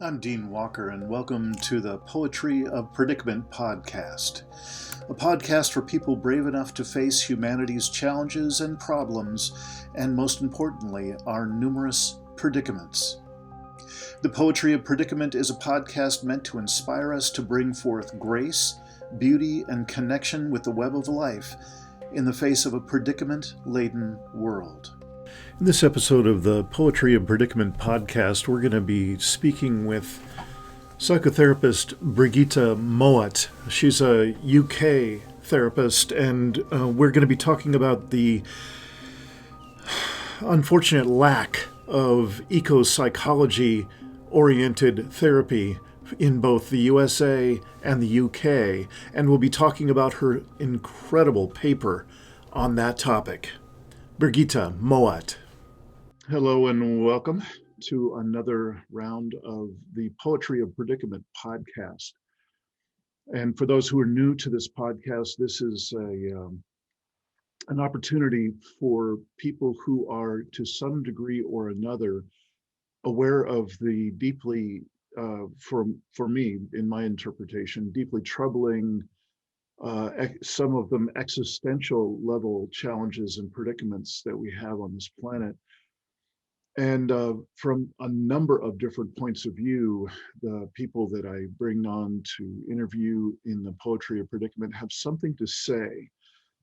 I'm Dean Walker, and welcome to the Poetry of Predicament podcast, a podcast for people brave enough to face humanity's challenges and problems, and most importantly, our numerous predicaments. The Poetry of Predicament is a podcast meant to inspire us to bring forth grace, beauty, and connection with the web of life in the face of a predicament-laden world. In this episode of the Poetry of Predicament podcast, we're going to be speaking with psychotherapist Brigitta Mowat. She's a UK therapist, and we're going to be talking about the unfortunate lack of ecopsychology-oriented therapy in both the USA and the UK, and we'll be talking about her incredible paper on that topic. Brigitta Mowat. Hello and welcome to another round of the Poetry of Predicament podcast. And for those who are new to this podcast, this is an opportunity for people who are to some degree or another aware of the deeply, for me, in my interpretation, deeply troubling, some of them existential level challenges and predicaments that we have on this planet. And from a number of different points of view, the people that I bring on to interview in the Poetry of Predicament have something to say,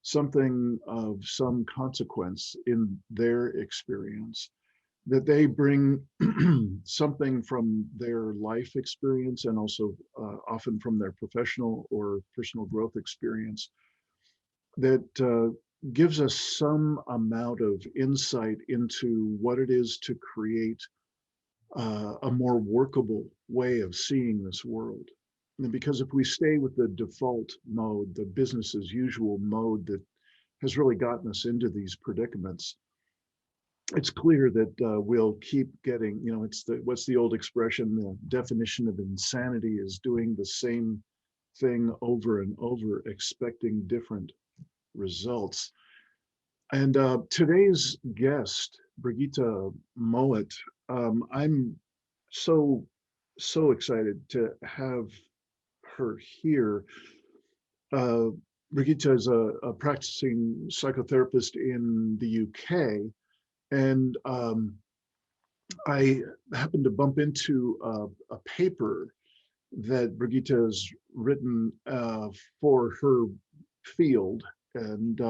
something of some consequence in their experience, that they bring something from their life experience and also often from their professional or personal growth experience that gives us some amount of insight into what it is to create a more workable way of seeing this world. And because if we stay with the default mode, the business as usual mode that has really gotten us into these predicaments, it's clear that we'll keep getting, what's the old expression? The definition of insanity is doing the same thing over and over, expecting different results. And today's guest, Brigitta Mowat, I'm so excited to have her here. Brigitta is a practicing psychotherapist in the UK, and I happened to bump into a paper that Brigitta has written for her field, and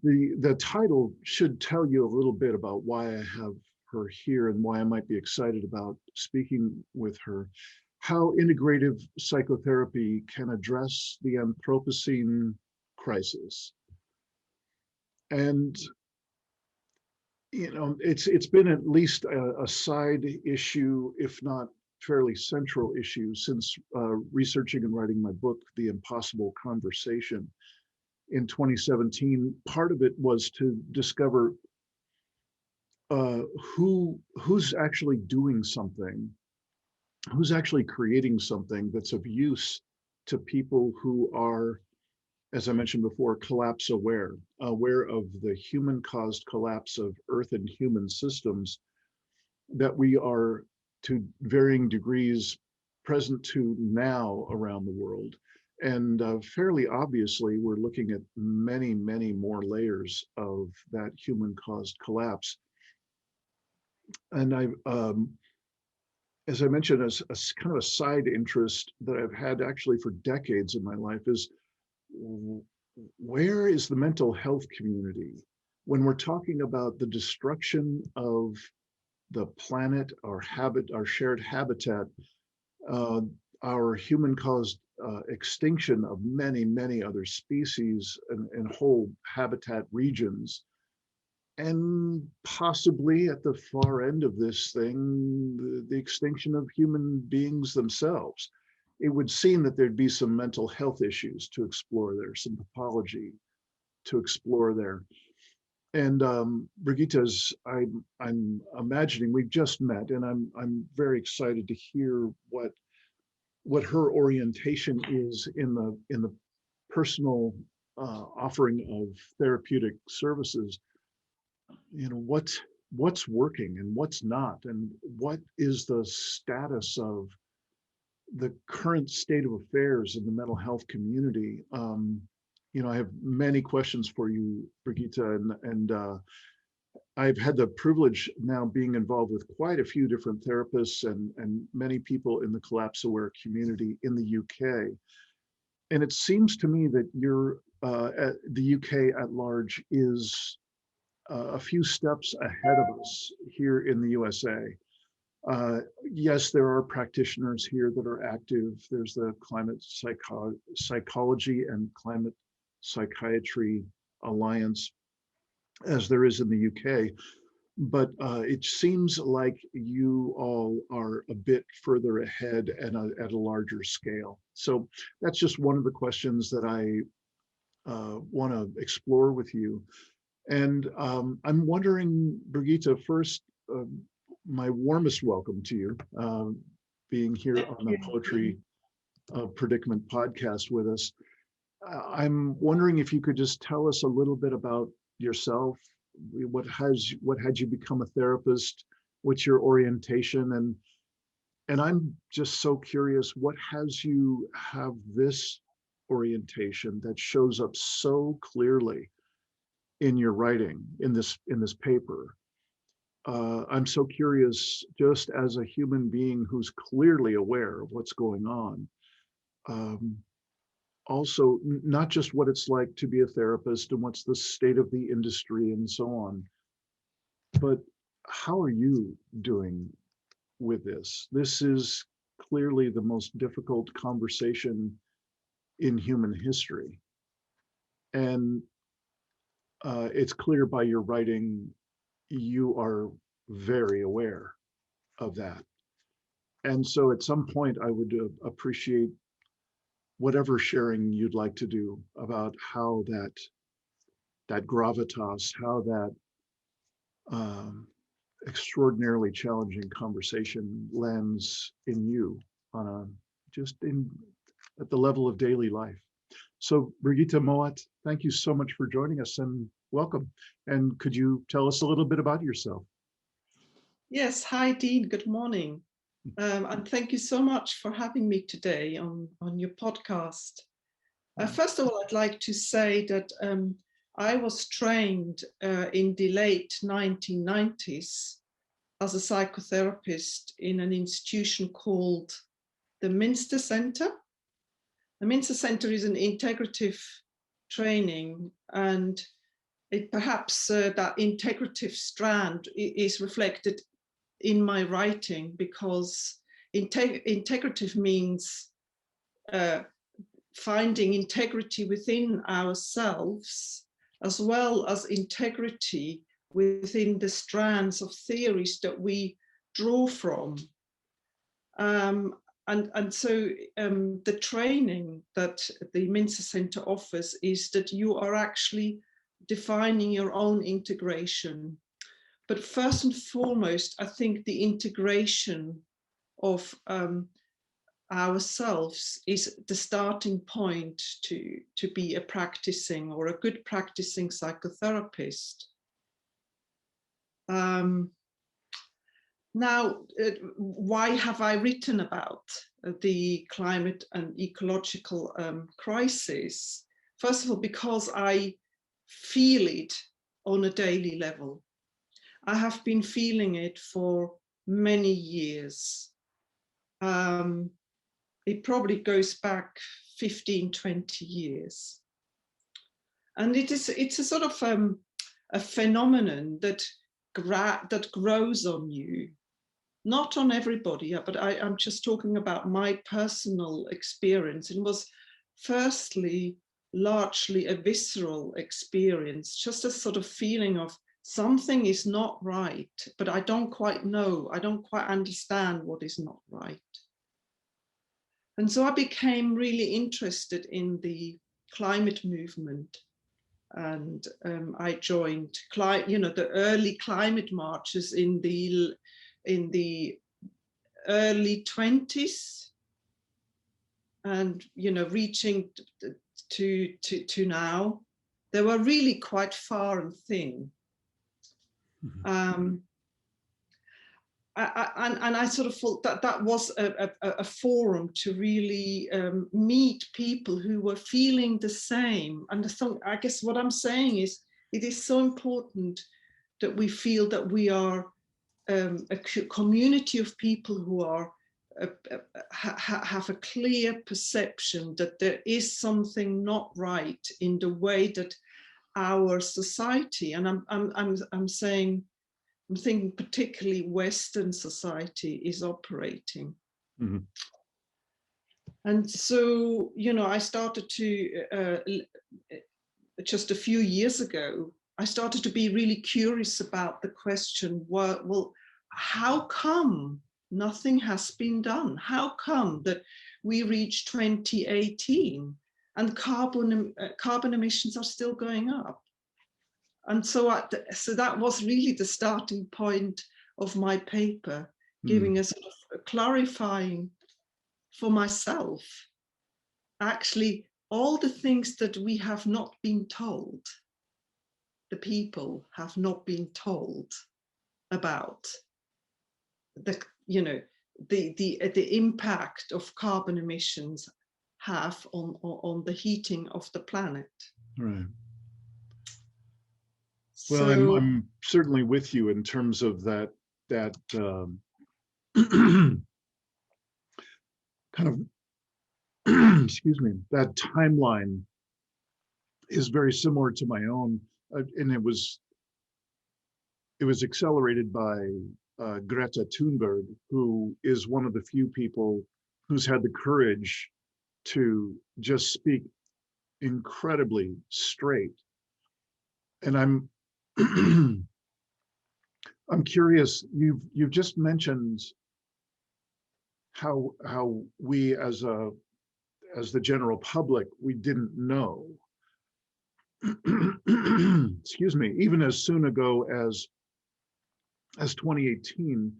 the title should tell you a little bit about why I have her here and why I might be excited about speaking with her. How integrative psychotherapy can address the Anthropocene crisis. And it's been at least a side issue, if not fairly central issue, since researching and writing my book, The Impossible Conversation, in 2017. Part of it was to discover who's actually doing something, who's actually creating something that's of use to people who are, as I mentioned before, collapse aware of the human-caused collapse of Earth and human systems that we are to varying degrees present to now around the world. And fairly obviously, we're looking at many, many more layers of that human-caused collapse. And as I mentioned, as a kind of a side interest that I've had actually for decades in my life is, where is the mental health community when we're talking about the destruction of the planet, our shared habitat, our human-caused extinction of many, many other species and whole habitat regions, and possibly at the far end of this thing, the extinction of human beings themselves. It would seem that there'd be some mental health issues to explore there, some pathology to explore there. And Brigitta's, I'm imagining we've just met, and I'm very excited to hear what her orientation is in the personal offering of therapeutic services. what's working and what's not, and what is the status of the current state of affairs in the mental health community. I have many questions for you, Brigitta, and I've had the privilege now being involved with quite a few different therapists and many people in the collapse aware community in the UK. And it seems to me that the UK at large is a few steps ahead of us here in the USA. Yes, there are practitioners here that are active. There's the Climate Psychology and Climate Psychiatry Alliance, as there is in the UK. But it seems like you all are a bit further ahead and at a larger scale. So that's just one of the questions that I want to explore with you. And I'm wondering, Brigitta, first, my warmest welcome to you, being here on the Poetry Predicament podcast with us. I'm wondering if you could just tell us a little bit about yourself. What had you become a therapist? What's your orientation? And I'm just so curious, what has you have this orientation that shows up so clearly in your writing, in this paper? I'm so curious, just as a human being who's clearly aware of what's going on. Also, not just what it's like to be a therapist and what's the state of the industry and so on, but how are you doing with this? This is clearly the most difficult conversation in human history. And it's clear by your writing, you are very aware of that. And so at some point, I would appreciate whatever sharing you'd like to do about how that gravitas, how that extraordinarily challenging conversation lands in you on at the level of daily life. So Brigitta Mowat, thank you so much for joining us and welcome. And could you tell us a little bit about yourself? Yes, hi Dean, good morning. And thank you so much for having me today on your podcast. First of all, I'd like to say that I was trained in the late 1990s as a psychotherapist in an institution called the Minster Center. The Minster Center is an integrative training, and perhaps that integrative strand is reflected in my writing, because integrative means finding integrity within ourselves, as well as integrity within the strands of theories that we draw from. And so the training that the Minster Center offers is that you are actually defining your own integration. But first and foremost, I think the integration of ourselves is the starting point to be a practicing or a good practicing psychotherapist. Now, why have I written about the climate and ecological crisis? First of all, because I feel it on a daily level. I have been feeling it for many years. It probably goes back 15, 20 years. And it's a sort of a phenomenon that grows on you, not on everybody, but I'm just talking about my personal experience. It was firstly largely a visceral experience, just a sort of feeling of something is not right, but I don't quite know, I don't quite understand what is not right. And so I became really interested in the climate movement, and I joined, the early climate marches in the early 20s, and reaching to now. They were really quite far and thin. and I sort of thought that that was a forum to really meet people who were feeling the same. And I guess what I'm saying is, it is so important that we feel that we are a community of people who are have a clear perception that there is something not right in the way that our society, and I'm saying, I'm thinking particularly Western society, is operating. Mm-hmm. And so, you know, I started to, just a few years ago, I started to be really curious about the question, well, how come nothing has been done? How come that we reached 2018 and carbon emissions are still going up? And so, so that was really the starting point of my paper, giving a sort of clarifying for myself, actually, all the things that we have not been told, the people have not been told about the, you know, the impact of carbon emissions have on the heating of the planet. Right. So, well, I'm certainly with you in terms of that kind of excuse me, that timeline is very similar to my own, and it was accelerated by Greta Thunberg, who is one of the few people who's had the courage to just speak incredibly straight. And I'm I'm curious, you've just mentioned how we as the general public, we didn't know. Excuse me, even as soon ago as 2018,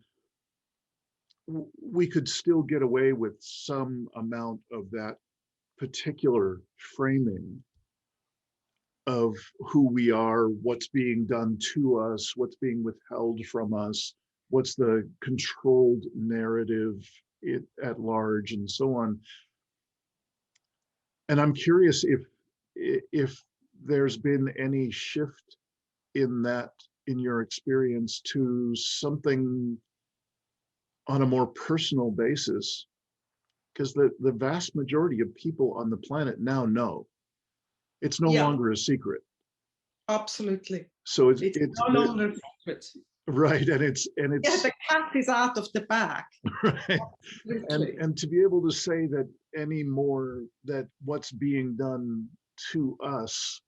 we could still get away with some amount of that particular framing of who we are, what's being done to us, what's being withheld from us, what's the controlled narrative at large, and so on. And I'm curious if there's been any shift in that, in your experience, to something on a more personal basis, because the vast majority of people on the planet now know. It's no longer a secret. Absolutely. So it's no longer a secret. Right, and it's the cat is out of the bag. Right. And to be able to say that anymore, that what's being done to us,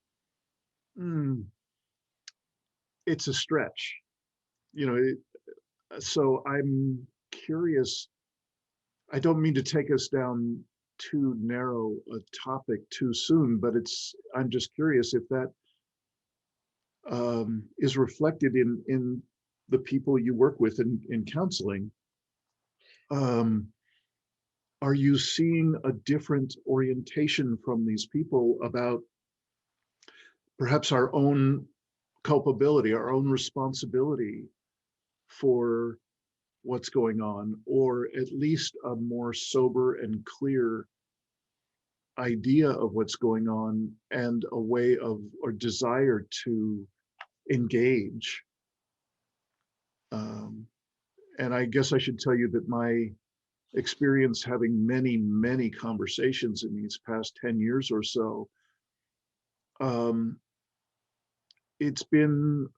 it's a stretch, you know. So I'm curious. I don't mean to take us down too narrow a topic too soon, but I'm just curious if that is reflected in the people you work with in counseling. Are you seeing a different orientation from these people about perhaps our own culpability, our own responsibility for what's going on, or at least a more sober and clear idea of what's going on, and a way of, or desire to engage? And I guess I should tell you that my experience, having many conversations in these past 10 years or so, it's been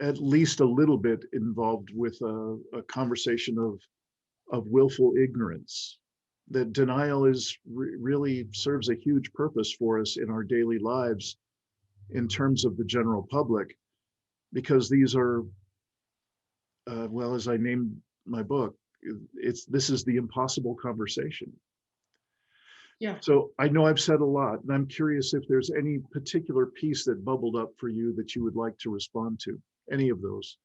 at least a little bit involved with a conversation of willful ignorance. That denial is really serves a huge purpose for us in our daily lives in terms of the general public, because these are, well, as I named my book, this is the impossible conversation. Yeah. So I know I've said a lot, and I'm curious if there's any particular piece that bubbled up for you that you would like to respond to, any of those.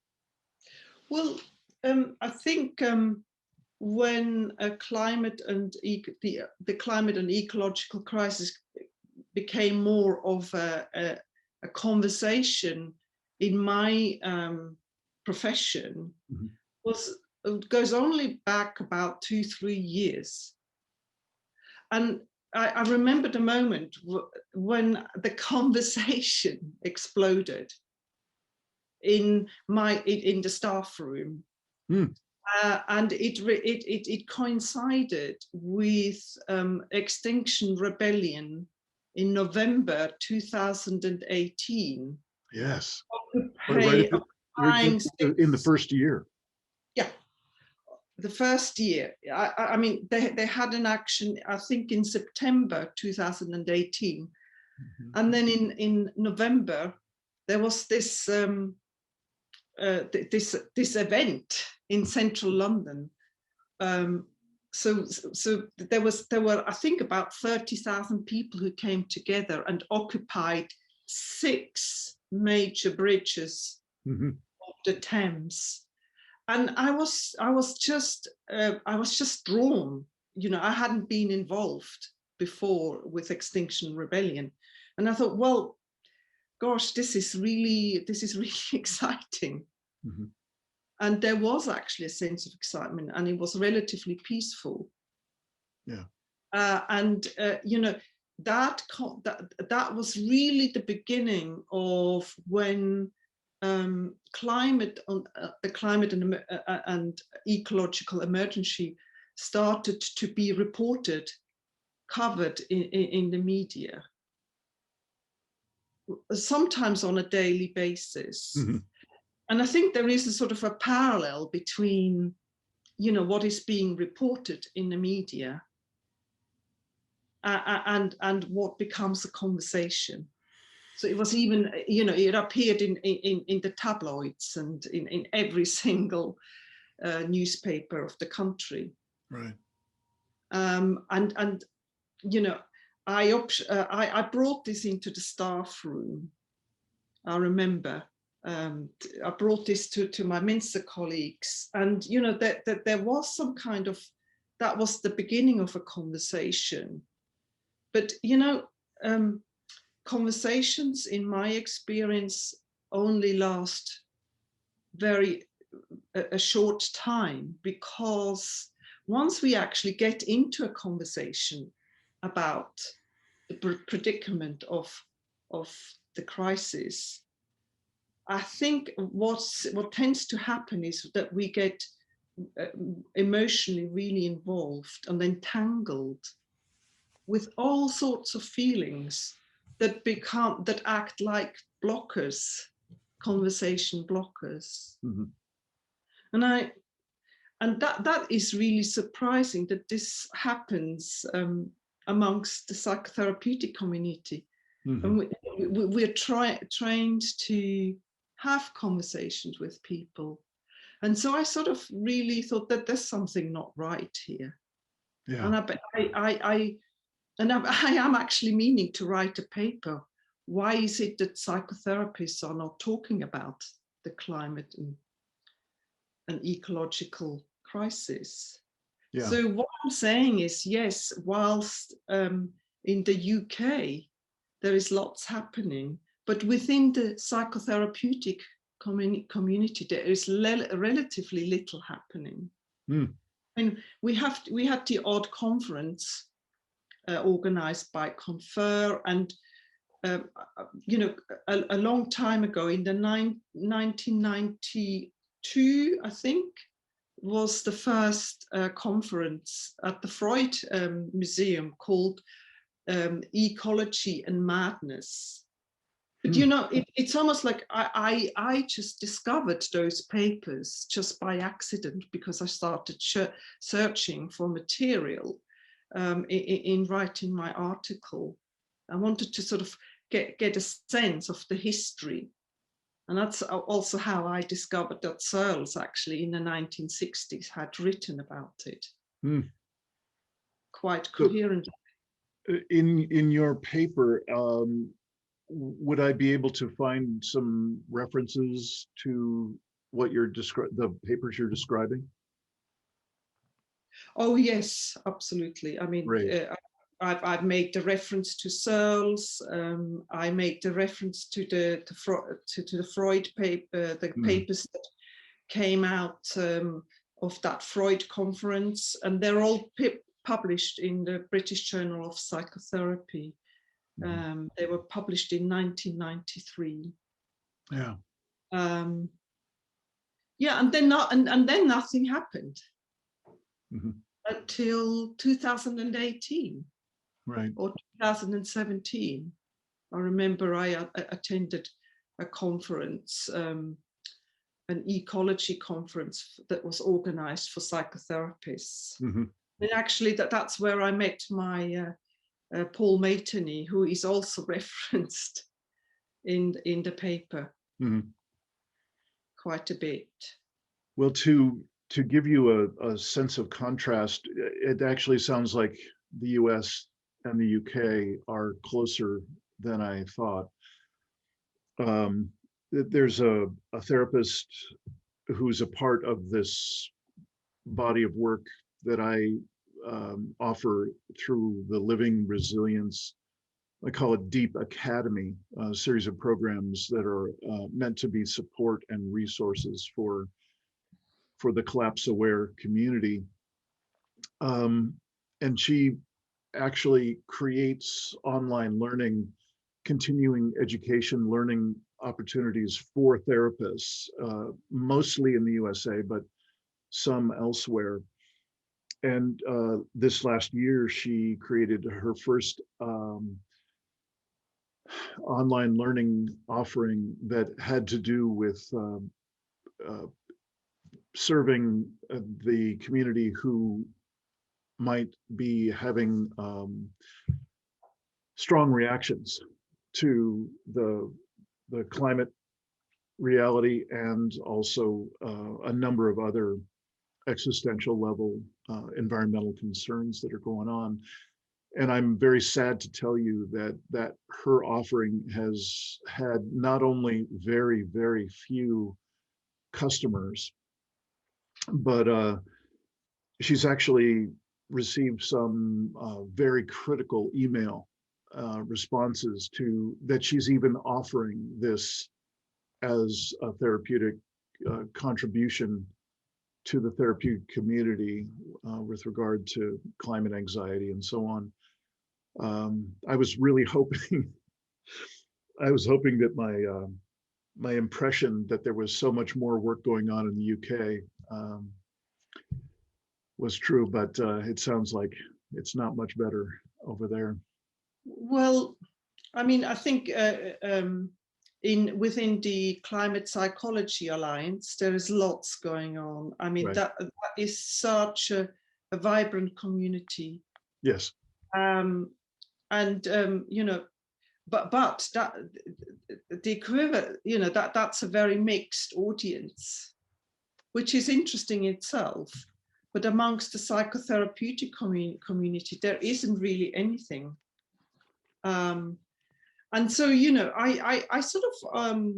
Well, I think when climate and the climate and ecological crisis became more of a conversation in my profession, was it goes only back about 2-3 years. And I remember the moment when the conversation exploded in the staff room. And it coincided with Extinction Rebellion in November 2018. Yes. Right in the first year. Yeah, the first year. I mean, they had an action, I think, in September 2018. And then in November, there was this this event in central London. So there were, I think, about 30,000 people who came together and occupied 6 major bridges of the Thames. And I was just drawn. You know, I hadn't been involved before with Extinction Rebellion, and I thought, well, gosh, this is really exciting. And there was actually a sense of excitement, and it was relatively peaceful. Yeah. You know, that was really the beginning of when the climate and ecological emergency started to be reported, covered in the media, sometimes on a daily basis. And I think there is a sort of a parallel between, you know, what is being reported in the media and what becomes a conversation. So it was even, you know, it appeared in the tabloids and in every single newspaper of the country. Right. And you know, I brought this into the staff room. I remember. I brought this to my Minster colleagues, and you know that there was some kind of, that was the beginning of a conversation. But you know, conversations, in my experience, only last a short time, because once we actually get into a conversation about the predicament of the crisis, I think what tends to happen is that we get emotionally really involved and entangled with all sorts of feelings that act like blockers, conversation blockers. And that is really surprising that this happens amongst the psychotherapeutic community. And we're trained to have conversations with people. And so I sort of really thought that there's something not right here. Yeah. And I am actually meaning to write a paper. Why is it that psychotherapists are not talking about the climate and ecological crisis? Yeah. So what I'm saying is, yes, whilst in the UK, there is lots happening, but within the psychotherapeutic community, there is relatively little happening. And we had the odd conference organized by Confer, and you know, a long time ago, in the 1992, I think, was the first conference at the Freud Museum called Ecology and Madness. But you know, it's almost like I just discovered those papers just by accident, because I started searching for material in writing my article. I wanted to sort of get a sense of the history. And that's also how I discovered that Searles actually in the 1960s had written about it. Quite coherent. In your paper, would I be able to find some references to what you're the papers you're describing? Oh yes, absolutely. I mean, right. I've made the reference to Searles. I made the reference to the Freud paper, the papers that came out of that Freud conference, and they're all published in the British Journal of Psychotherapy. They were published in 1993. Yeah. Yeah, and then nothing happened Mm-hmm. until 2018, Right. or 2017. I remember I attended a conference, an ecology conference that was organized for psychotherapists. Mm-hmm. And actually that's where I met my Paul Materney, who is also referenced in the paper. Mm-hmm. Quite a bit. Well, to give you a sense of contrast, it actually sounds like the US and the UK are closer than I thought. There's a therapist who's a part of this body of work that I offer through the Living Resilience, I call it Deep Academy, a series of programs that are meant to be support and resources for the collapse aware community. And she actually creates online learning, continuing education learning opportunities for therapists, mostly in the USA, but some elsewhere. And this last year, she created her first online learning offering that had to do with serving the community who might be having strong reactions to the climate reality, and also a number of other existential level environmental concerns that are going on. And I'm very sad to tell you that her offering has had not only very, very few customers, but she's actually received some very critical email responses to that she's even offering this as a therapeutic contribution to the therapeutic community with regard to climate anxiety and so on. I was really hoping, that my impression that there was so much more work going on in the UK was true, but it sounds like it's not much better over there. Well, I mean, I think within the Climate Psychology Alliance, there is lots going on. I mean, Right. that is such a vibrant community. Yes. You know, but that the equivalent, you know, that's a very mixed audience, which is interesting itself. But amongst the psychotherapeutic community, there isn't really anything. And so, you know, I sort of,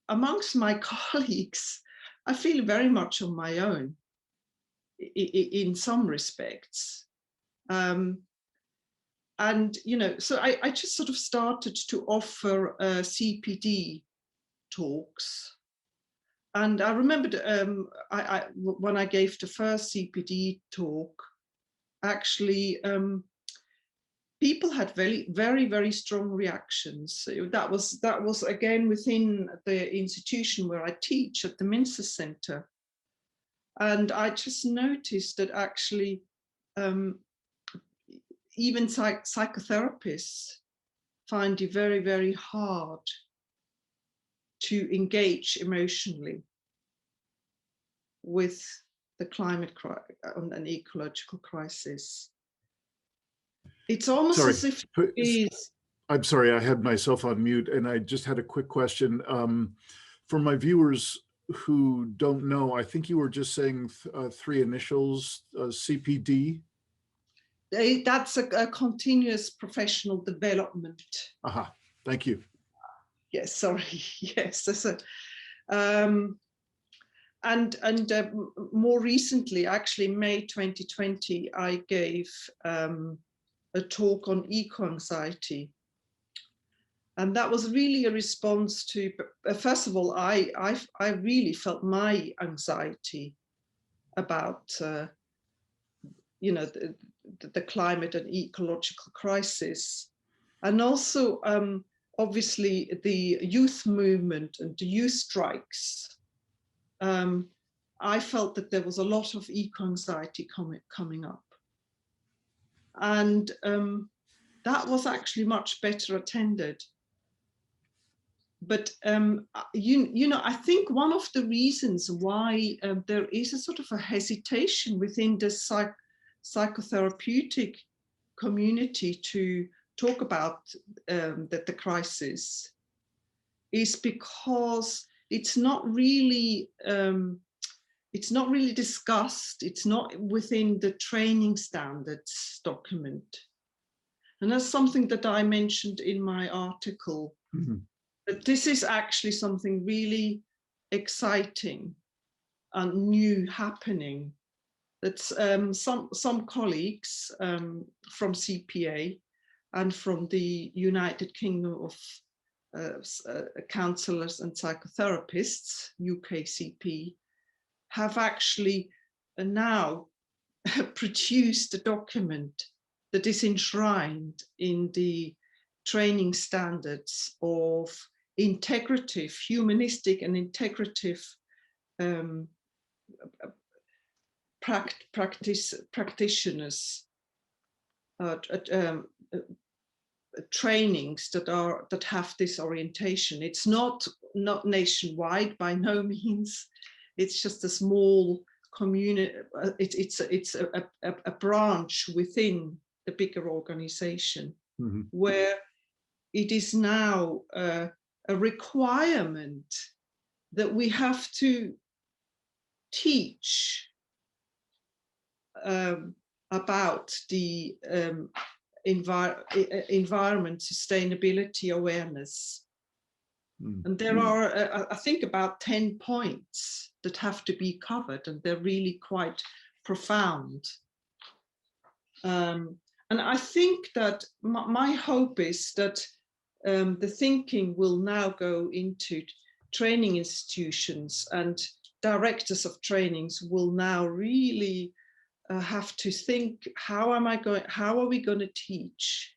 amongst my colleagues, I feel very much on my own in some respects. And, you know, so I just sort of started to offer CPD talks. And I remembered when I gave the first CPD talk, actually, people had very, very, very strong reactions. That was again within the institution where I teach at the Minster Centre. And I just noticed that actually, even psychotherapists find it very, very hard to engage emotionally with the climate and ecological crisis. It's almost as if it is. I'm sorry, I had myself on mute, and I just had a quick question. For my viewers who don't know, I think you were just saying three initials, CPD. That's a continuous professional development. Aha, thank you. Yes, sorry. Yes, that's a, and more recently, actually, May 2020, I gave a talk on eco-anxiety. And that was really a response to, first of all, I really felt my anxiety about the climate and ecological crisis, and also obviously the youth movement and the youth strikes. I felt that there was a lot of eco-anxiety coming up, and that was actually much better attended. But I think one of the reasons why there is a sort of a hesitation within the psychotherapeutic community to talk about the crisis is because it's not really discussed. It's not within the training standards document, and that's something that I mentioned in my article. Mm-hmm. But this is actually something really exciting and new happening. That's some colleagues from CPA and from the United Kingdom of Counsellors and Psychotherapists, UKCP, have actually now produced a document that is enshrined in the training standards of integrative, humanistic and integrative practitioners, trainings that have this orientation. It's not nationwide by no means. It's just a small community. It's a branch within the bigger organization, mm-hmm. where it is now a requirement that we have to teach about the environment sustainability awareness. Mm. And there are, I think, about 10 points that have to be covered, and they're really quite profound. And I think that my hope is that the thinking will now go into training institutions, and directors of trainings will now really have to think, how are we going to teach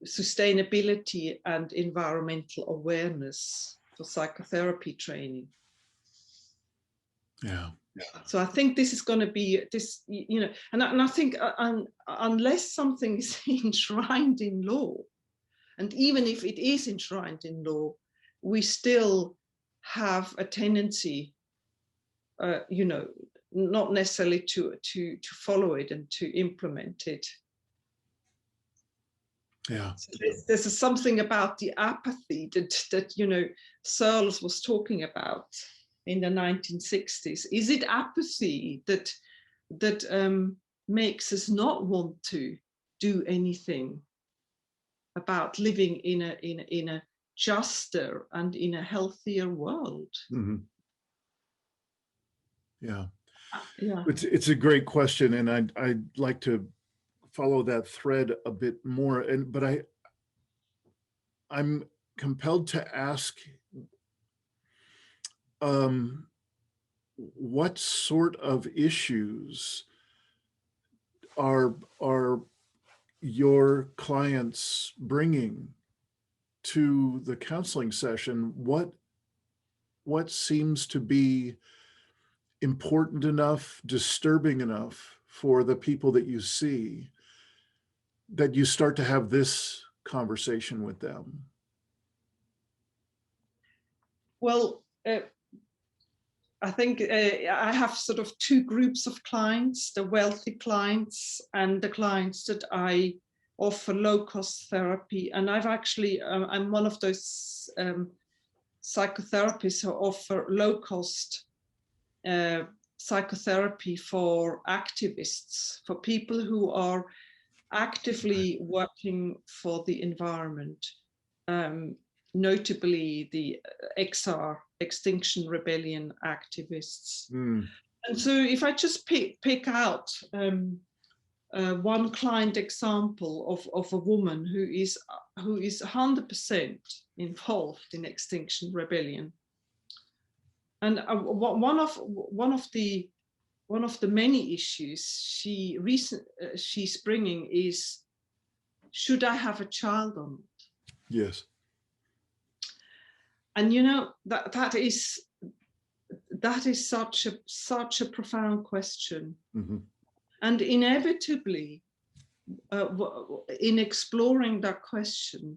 sustainability and environmental awareness for psychotherapy training? Yeah. So I think this is going to be this, and I think unless something is enshrined in law, and even if it is enshrined in law, we still have a tendency, not necessarily to follow it and to implement it. Yeah. So there's something about the apathy that Searles was talking about in the 1960s. Is it apathy that makes us not want to do anything about living in a juster and in a healthier world? Mm-hmm. Yeah. Yeah. It's a great question, and I'd like to follow that thread a bit more. But I'm compelled to ask, what sort of issues are your clients bringing to the counseling session? What seems to be important enough, disturbing enough for the people that you see, that you start to have this conversation with them? Well, I think I have sort of two groups of clients: the wealthy clients and the clients that I offer low-cost therapy. And I've actually, I'm one of those psychotherapists who offer low-cost psychotherapy for activists, for people who are actively working for the environment, notably the XR, Extinction Rebellion activists. Mm. And so if I just pick out one client example of a woman who is 100% involved in Extinction Rebellion. And one of the many issues she's bringing is, should I have a child or not? Yes. And you know, that is such a profound question. Mm-hmm. And inevitably, in exploring that question,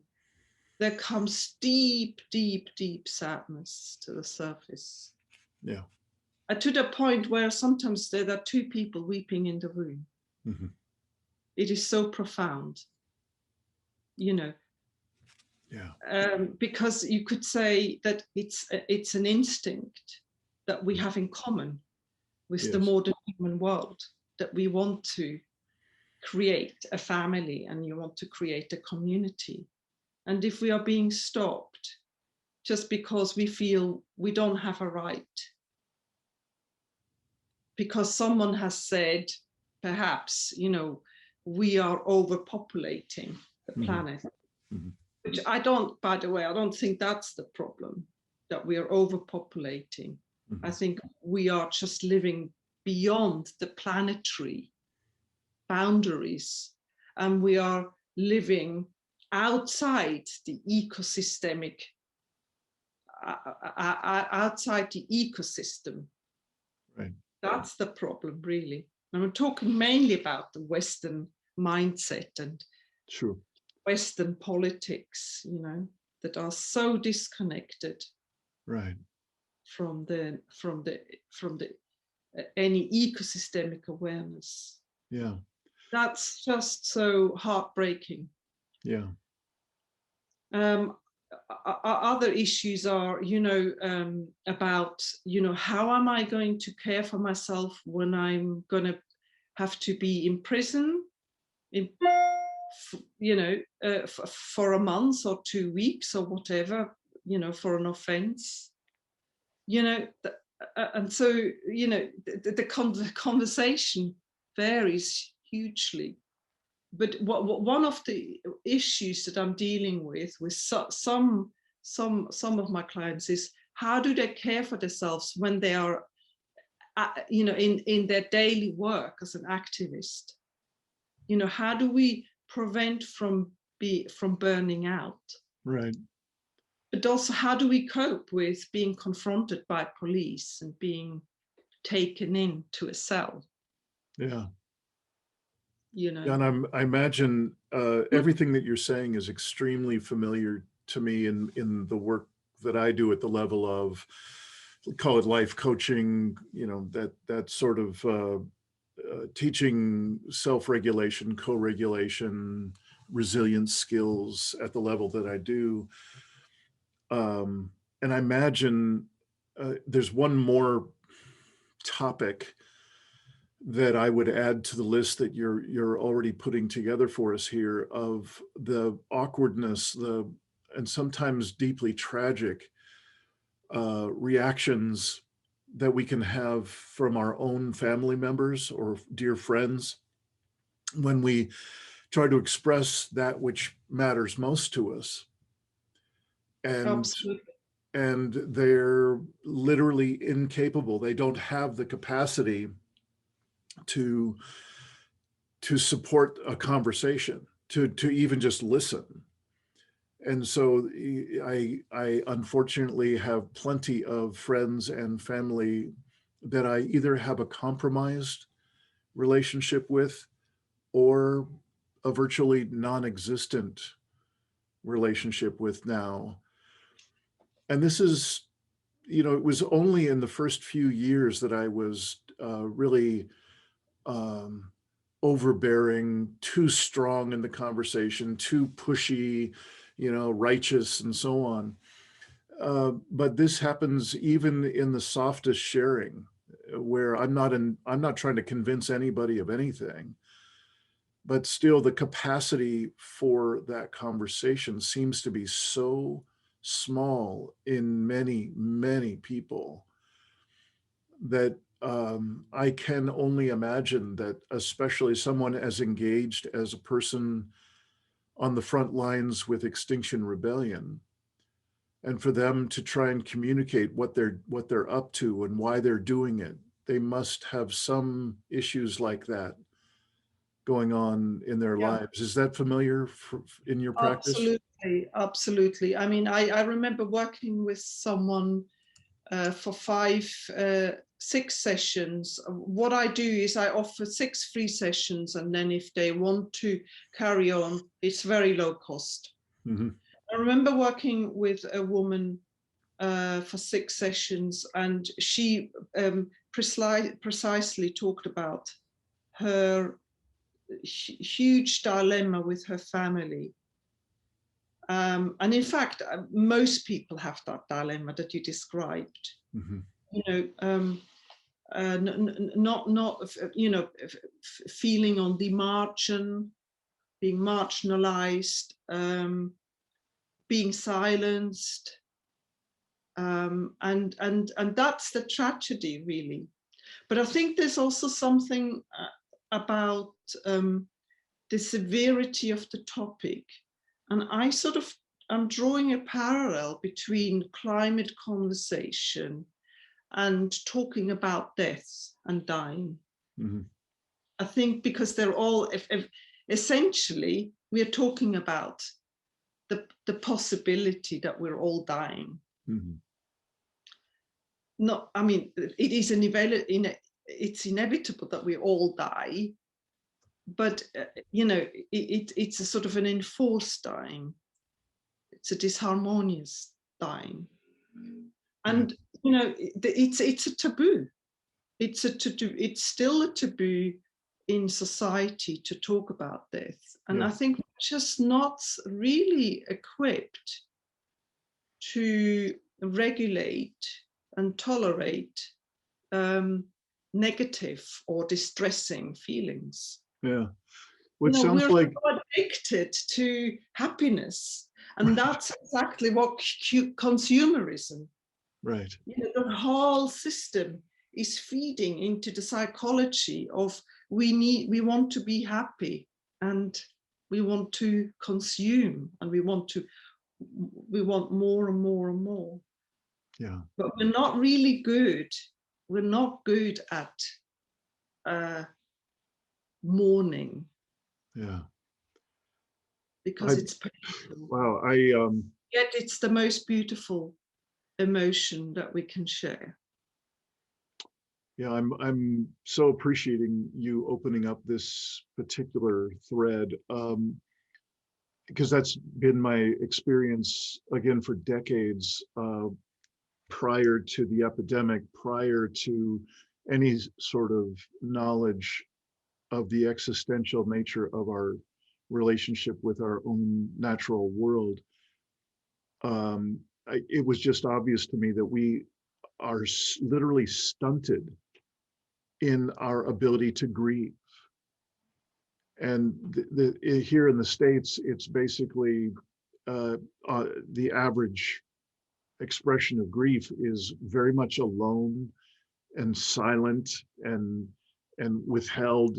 there comes deep, deep, deep sadness to the surface. Yeah. To the point where sometimes there are two people weeping in the room. Mm-hmm. It is so profound, you know. Yeah. Because you could say that it's an instinct that we have in common with Yes. the modern human world, that we want to create a family and you want to create a community. And if we are being stopped just because we feel we don't have a right, because someone has said, perhaps, you know, we are overpopulating the planet, Mm-hmm. which I don't, by the way, I don't think that's the problem, that we are overpopulating. Mm-hmm. I think we are just living beyond the planetary boundaries, and we are living outside the ecosystemic, outside the ecosystem. Right. That's the problem, really. And I'm talking mainly about the Western mindset and True. Western politics, you know, that are so disconnected Right. from any ecosystemic awareness. Yeah. That's just so heartbreaking. Yeah. Other issues are, you know, about, you know, how am I going to care for myself when I'm going to have to be in prison, you know, for a month or 2 weeks or whatever, you know, for an offense, you know, and so, you know, the conversation varies hugely. But one of the issues that I'm dealing with some of my clients is, how do they care for themselves when they are, you know, in their daily work as an activist? You know, how do we prevent from burning out? Right. But also, how do we cope with being confronted by police and being taken into a cell? Yeah. You know. Yeah, and I imagine everything that you're saying is extremely familiar to me in the work that I do at the level of, call it life coaching, you know, that sort of teaching self-regulation, co-regulation, resilience skills at the level that I do. And I imagine there's one more topic that I would add to the list that you're already putting together for us here, of the awkwardness, and sometimes deeply tragic reactions that we can have from our own family members or dear friends when we try to express that which matters most to us. Absolutely. And they're literally incapable. They don't have the capacity to support a conversation, to even just listen. And so I unfortunately have plenty of friends and family that I either have a compromised relationship with or a virtually non-existent relationship with now. And this is, you know, it was only in the first few years that I was really overbearing, too strong in the conversation, too pushy, you know, righteous and so on. But this happens even in the softest sharing, where I'm not trying to convince anybody of anything, but still the capacity for that conversation seems to be so small in many, many people that I can only imagine that, especially someone as engaged as a person on the front lines with Extinction Rebellion, and for them to try and communicate what they're up to and why they're doing it. They must have some issues like that going on in their Yeah. lives. Is that familiar in your practice? Absolutely, absolutely. I mean, I remember working with someone for 6 sessions. What I do is I offer 6 free sessions, and then if they want to carry on, it's very low cost. Mm-hmm. I remember working with a woman for 6 sessions, and she precisely talked about her huge dilemma with her family. And in fact, most people have that dilemma that you described. Mm-hmm. You know, not you know, feeling on the margin, being marginalized, being silenced, and that's the tragedy, really. But I think there's also something about the severity of the topic, and I'm drawing a parallel between climate conversation and talking about death and dying. Mm-hmm. I think because they're all, essentially, we are talking about the possibility that we're all dying. Mm-hmm. No, I mean, it's inevitable that we all die, but you know, it's a sort of an enforced dying. It's a disharmonious dying, and you know, it's a taboo. It's still a taboo in society to talk about death, and Yeah. I think we're just not really equipped to regulate and tolerate negative or distressing feelings. Yeah. You What know, sounds we're like, so addicted to happiness, and that's exactly what consumerism. right. You know, the whole system is feeding into the psychology of we want to be happy, and we want to consume, and we want more and more and more. Yeah. But we're not really good. We're not good at mourning, Yeah. because I, it's painful. wow. Yet it's the most beautiful emotion that we can share. Yeah, I'm so appreciating you opening up this particular thread, because that's been my experience again for decades, prior to the epidemic, prior to any sort of knowledge of the existential nature of our relationship with our own natural world. It was just obvious to me that we are literally stunted in our ability to grieve. And here in the States, it's basically the average expression of grief is very much alone and silent and withheld,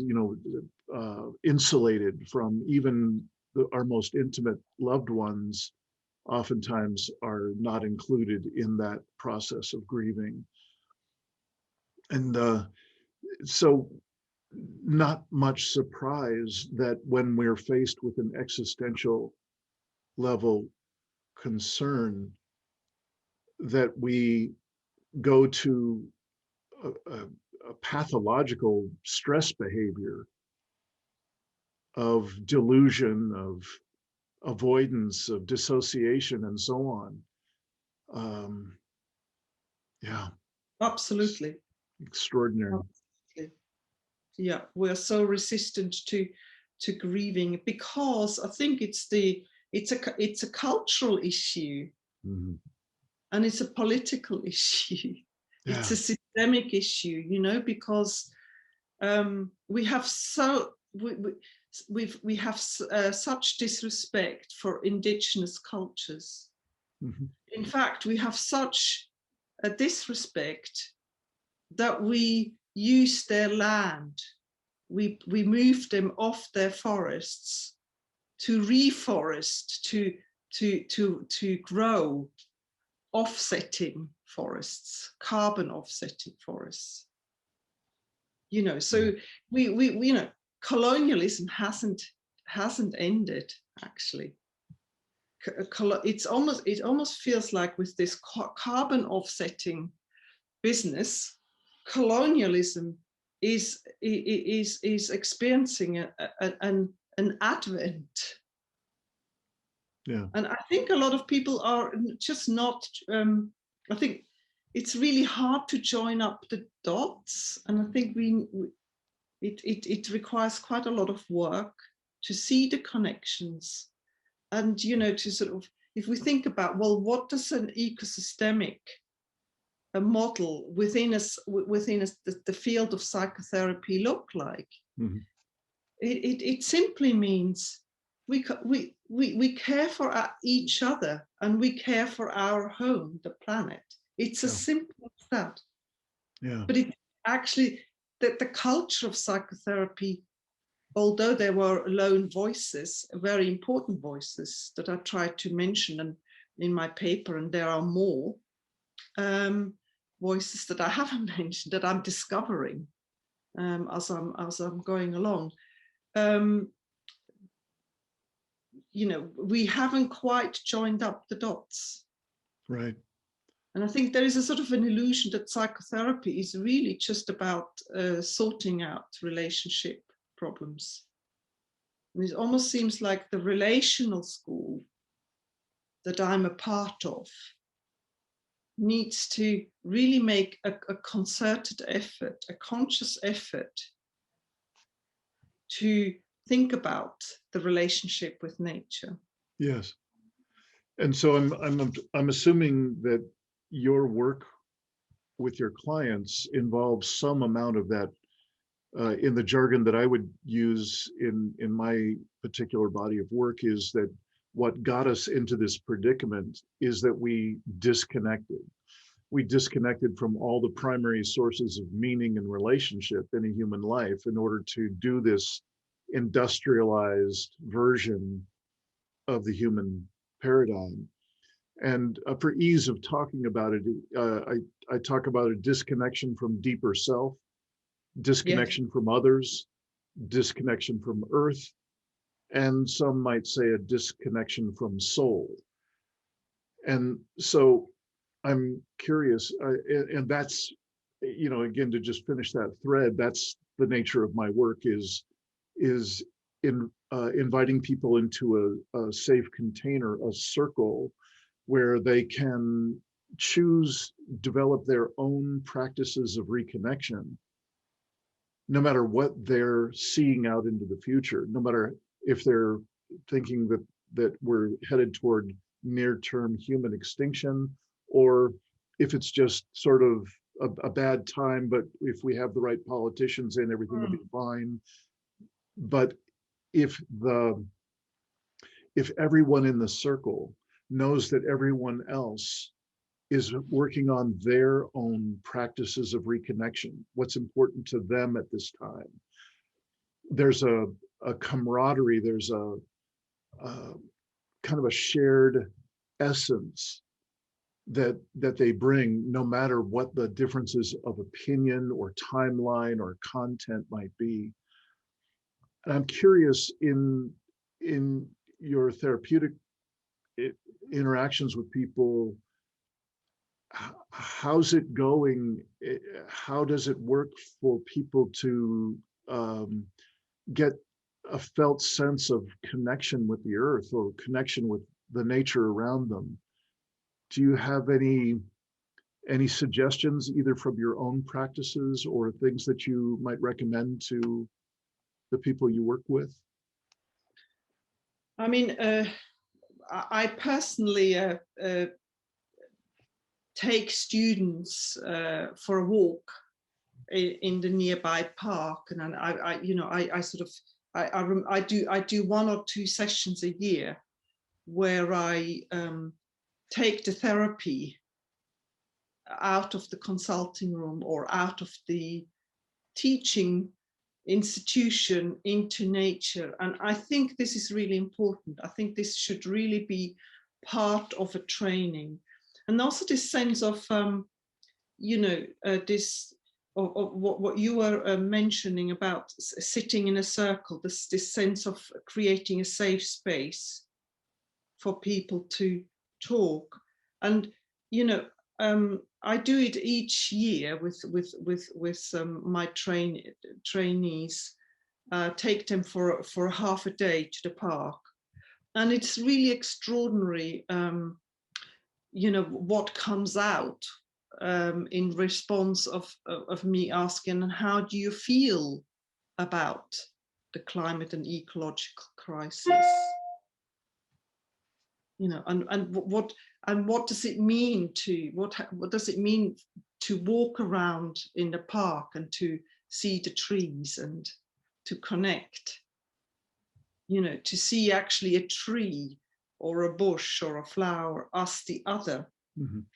insulated from even our most intimate loved ones. Oftentimes are not included in that process of grieving. And so not much surprise that when we're faced with an existential level concern, that we go to a pathological stress behavior of delusion, of avoidance, of dissociation, and so on. Yeah, Absolutely. extraordinary. Absolutely. Yeah, we're so resistant to grieving, because I think it's a cultural issue, Mm-hmm. and it's a political issue. It's Yeah. a systemic issue, you know, because we have we have such disrespect for indigenous cultures. Mm-hmm. In fact, we have such a disrespect that we use their land. We move them off their forests to reforest, to grow, offsetting forests, carbon offsetting forests. So we colonialism hasn't ended, actually. It almost feels like with this carbon offsetting business, colonialism is experiencing an advent. Yeah. And I think a lot of people are just not, I think it's really hard to join up the dots. And I think it requires quite a lot of work to see the connections. And, to sort of, if we think about, well, what does an ecosystemic model within the field of psychotherapy look like? Mm-hmm. It simply means we care for each other, and we care for our home, the planet. It's as simple as that. Yeah. But it actually, the culture of psychotherapy, although there were lone voices, very important voices that I tried to mention in my paper, and there are more voices that I haven't mentioned that I'm discovering as I'm going along. We haven't quite joined up the dots. Right. And I think there is a sort of an illusion that psychotherapy is really just about sorting out relationship problems. And it almost seems like the relational school that I'm a part of needs to really make a concerted effort, a conscious effort to think about the relationship with nature. Yes. And so I'm assuming that your work with your clients involves some amount of that. In the jargon that I would use in my particular body of work, is that what got us into this predicament is that we disconnected. We disconnected from all the primary sources of meaning and relationship in a human life in order to do this industrialized version of the human paradigm. And for ease of talking about it, I talk about a disconnection from deeper self, disconnection from others, disconnection from earth, and some might say a disconnection from soul. And so I'm curious, and that's, again, to just finish that thread, that's the nature of my work, is inviting people into a safe container, a circle, where they can develop their own practices of reconnection, no matter what they're seeing out into the future, no matter if they're thinking that we're headed toward near-term human extinction, or if it's just sort of a bad time, but if we have the right politicians in, everything will be fine. But if everyone in the circle knows that everyone else is working on their own practices of reconnection, what's important to them at this time, there's a camaraderie, there's a kind of a shared essence that they bring, no matter what the differences of opinion or timeline or content might be. And I'm curious, in your therapeutic interactions with people, how's it going? How does it work for people to get a felt sense of connection with the earth or connection with the nature around them? Do you have any suggestions, either from your own practices or things that you might recommend to the people you work with? I mean, I personally take students for a walk in the nearby park, and I do 1 or 2 sessions a year where I take the therapy out of the consulting room or out of the teaching institution into nature. And I think this is really important. I think this should really be part of a training. and also this sense of this of what you were mentioning about sitting in a circle, this sense of creating a safe space for people to talk. And I do it each year with my trainees, take them for half a day to the park, and it's really extraordinary what comes out in response of me asking, how do you feel about the climate and ecological crisis? And what does it mean what does it mean to walk around in the park and to see the trees and to connect, to see actually a tree or a bush or a flower as the other,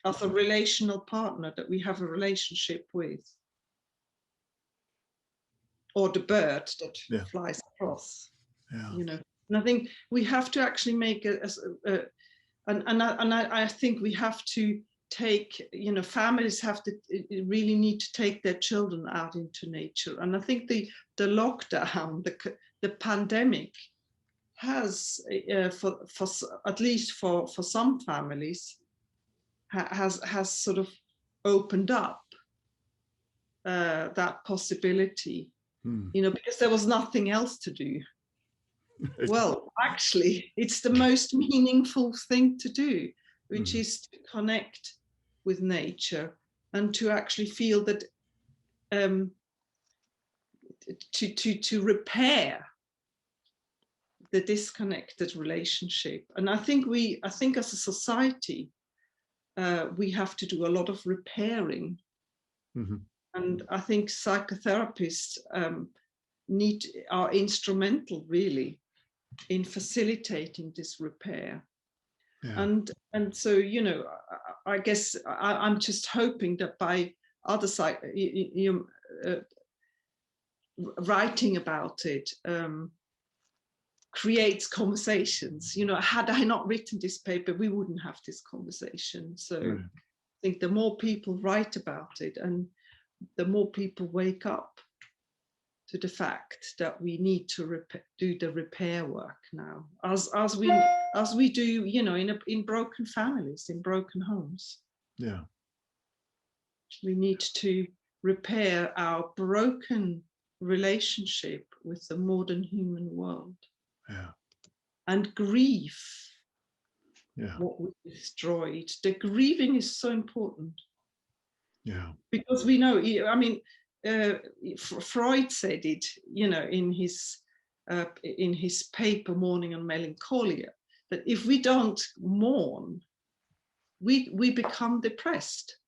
as a relational partner that we have a relationship with, or the bird that flies across. And I think we have to actually make I think we have to take, families have to really need to take their children out into nature. And I think the lockdown, the pandemic has, for at least for some families, has sort of opened up that possibility, because there was nothing else to do. Well, actually, it's the most meaningful thing to do, which is to connect with nature and to actually feel that, to repair the disconnected relationship. And I think as a society, we have to do a lot of repairing. And I think psychotherapists are instrumental, really, in facilitating this repair. And so, I guess I'm just hoping that by other side, writing about it creates conversations. Had I not written this paper, we wouldn't have this conversation. So I think the more people write about it, and the more people wake up to the fact that we need to do the repair work now, as we do, in broken families, in broken homes. We need to repair our broken relationship with the modern human world, and grieve what we destroyed. The grieving is so important. Because we know, Freud said it, in his paper Mourning and Melancholia, that if we don't mourn, we become depressed.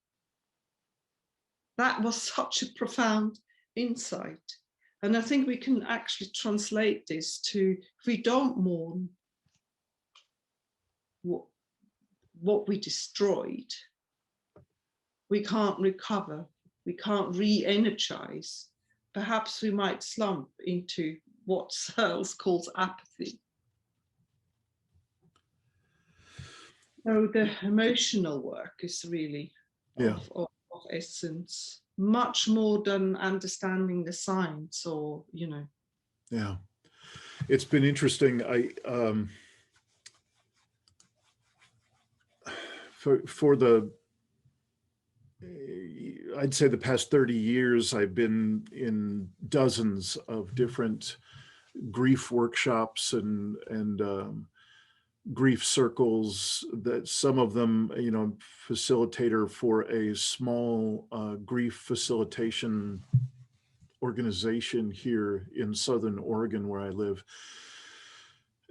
That was such a profound insight. And I think we can actually translate this to, if we don't mourn what we destroyed, we can't recover, we can't re-energize. Perhaps we might slump into what Searles calls apathy. So the emotional work is really of essence, much more than understanding the science, or, It's been interesting. I'd say the past 30 years, I've been in dozens of different grief workshops and grief circles, that some of them, facilitator for a small grief facilitation organization here in Southern Oregon, where I live.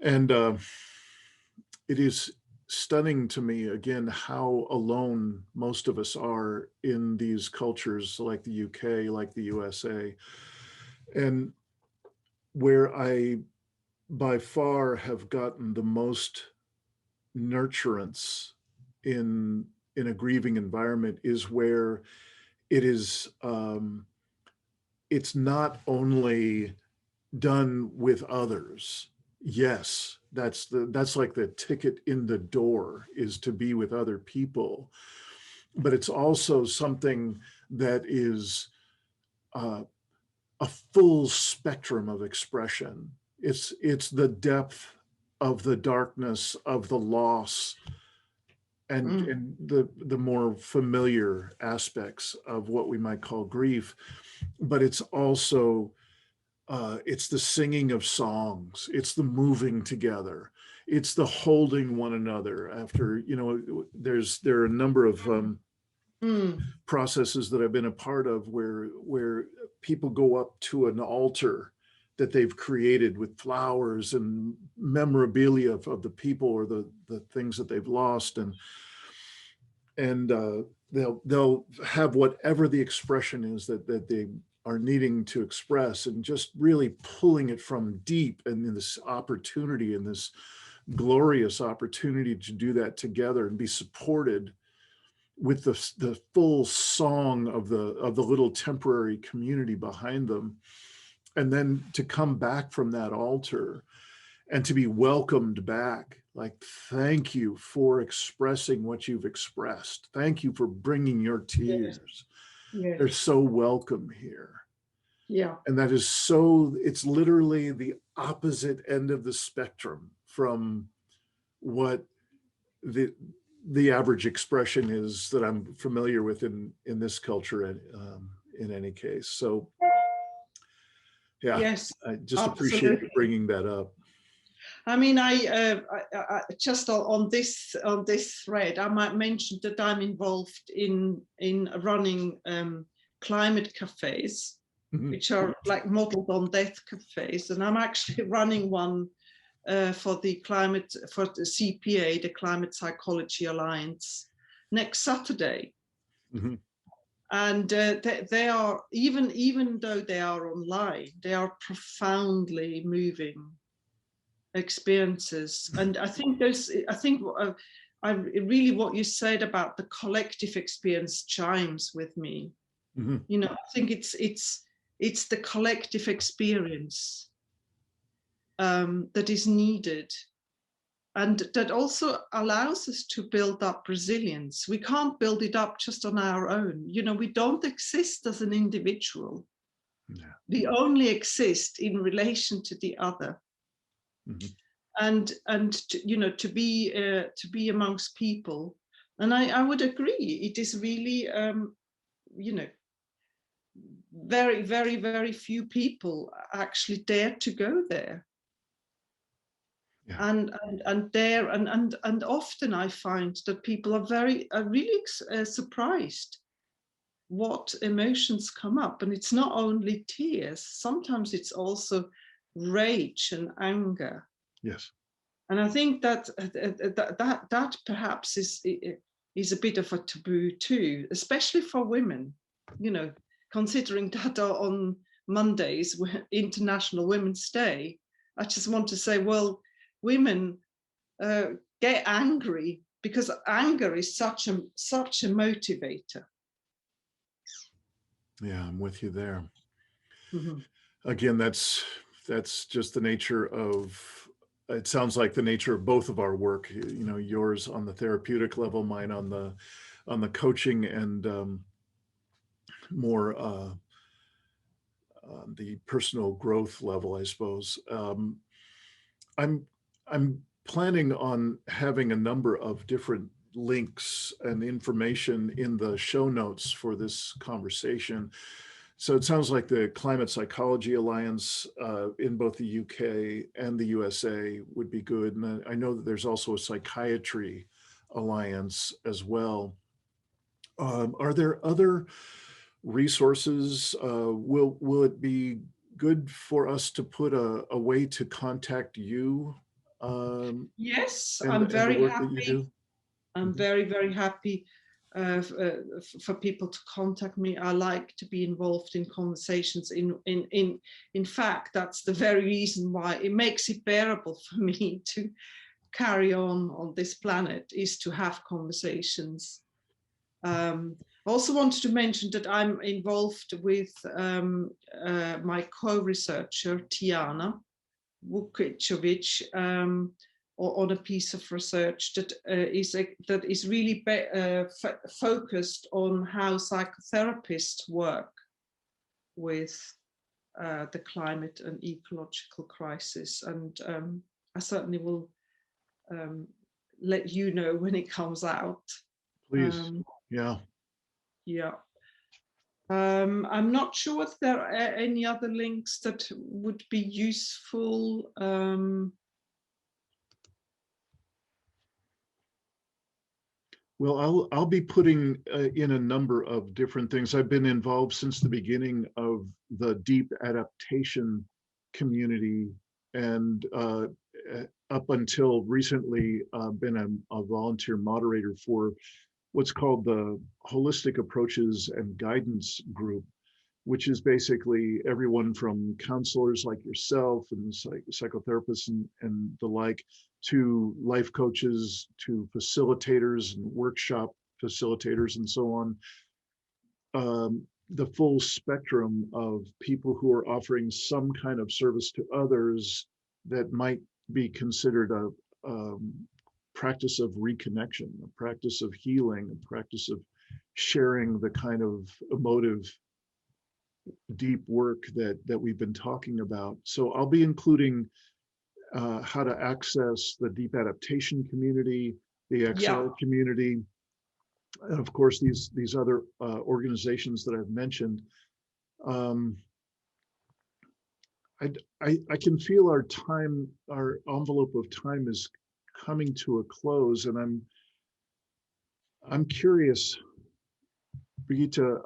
And it is stunning to me, again, how alone most of us are in these cultures like the UK, like the USA, and where I by far have gotten the most nurturance in a grieving environment is where it is it's not only done with others. Yes, that's like the ticket in the door, is to be with other people. But it's also something that is uh, a full spectrum of expression. It's the depth of the darkness of the loss, Mm. and the more familiar aspects of what we might call grief. But it's also it's the singing of songs, it's the moving together, it's the holding one another after, there are a number of Mm. processes that I've been a part of where people go up to an altar that they've created with flowers and memorabilia of the people or the things that they've lost, and they'll have whatever the expression is that they are needing to express, and just really pulling it from deep, and in this opportunity, and this glorious opportunity to do that together and be supported with the full song of the little temporary community behind them, and then to come back from that altar and to be welcomed back, like, thank you for expressing what you've expressed, thank you for bringing your Yes. tears, they're Yes. so welcome here. Yeah. And that is so, it's literally the opposite end of the spectrum from what the the average expression is that I'm familiar with in this culture, in any case. So yeah, Yes. I just appreciate you Absolutely. bringing that up. I mean, I just on this thread, I might mention that I'm involved in running climate cafes, Mhm. which are like modeled on death cafes, and I'm actually running one for the CPA, the Climate Psychology Alliance, next Saturday. Mhm. And they are, even though they are online, they are profoundly moving experiences. And I really, what you said about the collective experience chimes with me. Mhm. I think it's the collective experience that is needed, and that also allows us to build up resilience. We can't build it up just on our own. We don't exist as an individual. Yeah. We only exist in relation to the other. Mhm. And to be amongst people. And I would agree, it is really you know very, very, very few people actually dare to go there. Yeah. And often I find that people are really surprised what emotions come up, and it's not only tears, sometimes it's also rage and anger. Yes. And I think that perhaps is a bit of a taboo too, especially for women. Considering that on Mondays, International Women's Day, I just want to say, well, women, get angry, because anger is such a motivator. Yeah, I'm with you there. Mhm. Again, that's just the nature of, it sounds like the nature of both of our work, yours on the therapeutic level, mine on the coaching and more the personal growth level, I suppose. I'm I'm planning on having a number of different links and information in the show notes for this conversation. So it sounds like the Climate Psychology Alliance in both the UK and the USA would be good. And I know that there's also a Psychiatry Alliance as well. Are there other resources? Will it be good for us to put a way to contact you, um, Yes, and I'm the very work that you happy. do? I'm Mhm. very, very happy for people to contact me. I like to be involved in conversations. In fact, that's the very reason why it makes it bearable for me to carry on this planet, is to have conversations. I also wanted to mention that I'm involved with my co-researcher, Tiana, Vukicevic, on a piece of research that is really focused on how psychotherapists work with the climate and ecological crisis. And I certainly will let you know when it comes out. Please. Yeah. Yeah. I'm not sure if there are any other links that would be useful. Well, I'll be putting in a number of different things. I've been involved since the beginning of the deep adaptation community, and up until recently, been a volunteer moderator for what's called the Holistic Approaches and Guidance Group, which is basically everyone from counselors like yourself and psychotherapists and the like, to life coaches, to facilitators and workshop facilitators and so on. The full spectrum of people who are offering some kind of service to others that might be considered a practice of reconnection, a practice of healing, a practice of sharing the kind of emotive deep work that we've been talking about. So I'll be including how to access the deep adaptation community, the XR community, and of course these other organizations that I've mentioned. I can feel our envelope of time is coming to a close, and I'm curious, Brigitta.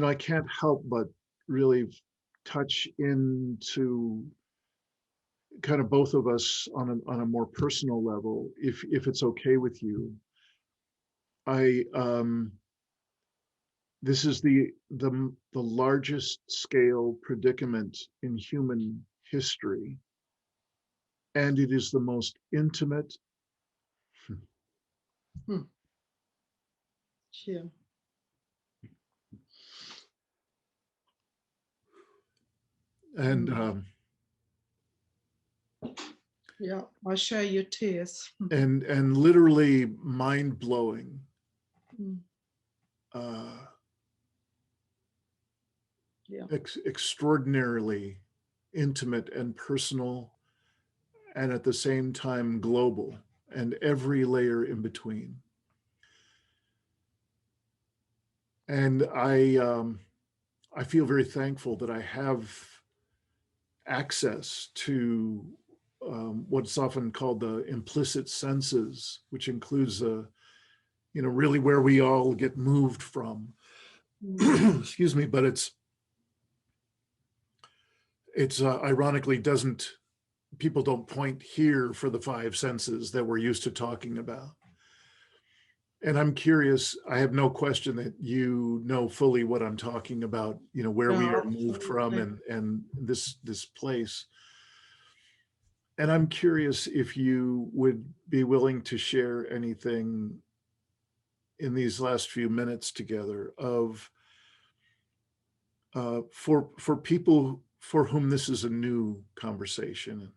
I can't help but really touch into kind of both of us on a more personal level, if it's okay with you. This is the largest scale predicament in human history, and it is the most intimate. Sure. And yeah, I share your tears. and literally mind-blowing. Extraordinarily intimate and personal, and at the same time global, and every layer in between. And I feel very thankful that I have access to what's often called the implicit senses, which includes really where we all get moved from. Excuse me, but it's ironically people don't point here for the five senses that we're used to talking about. And I'm curious, I have no question that you know fully what I'm talking about, where we are moved from and this place. And I'm curious if you would be willing to share anything in these last few minutes together of for people for whom this is a new conversation.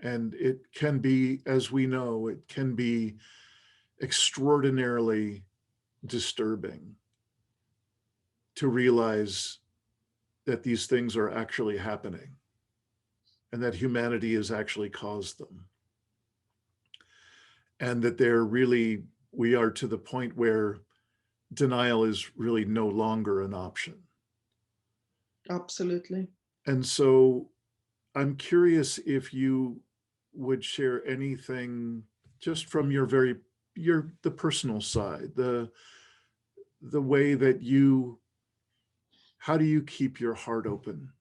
And it can be, as we know, it can be extraordinarily disturbing to realize that these things are actually happening and that humanity has actually caused them. And that we are to the point where denial is really no longer an option. Absolutely. And so I'm curious if you would share anything just from the personal side, the way that how do you keep your heart open?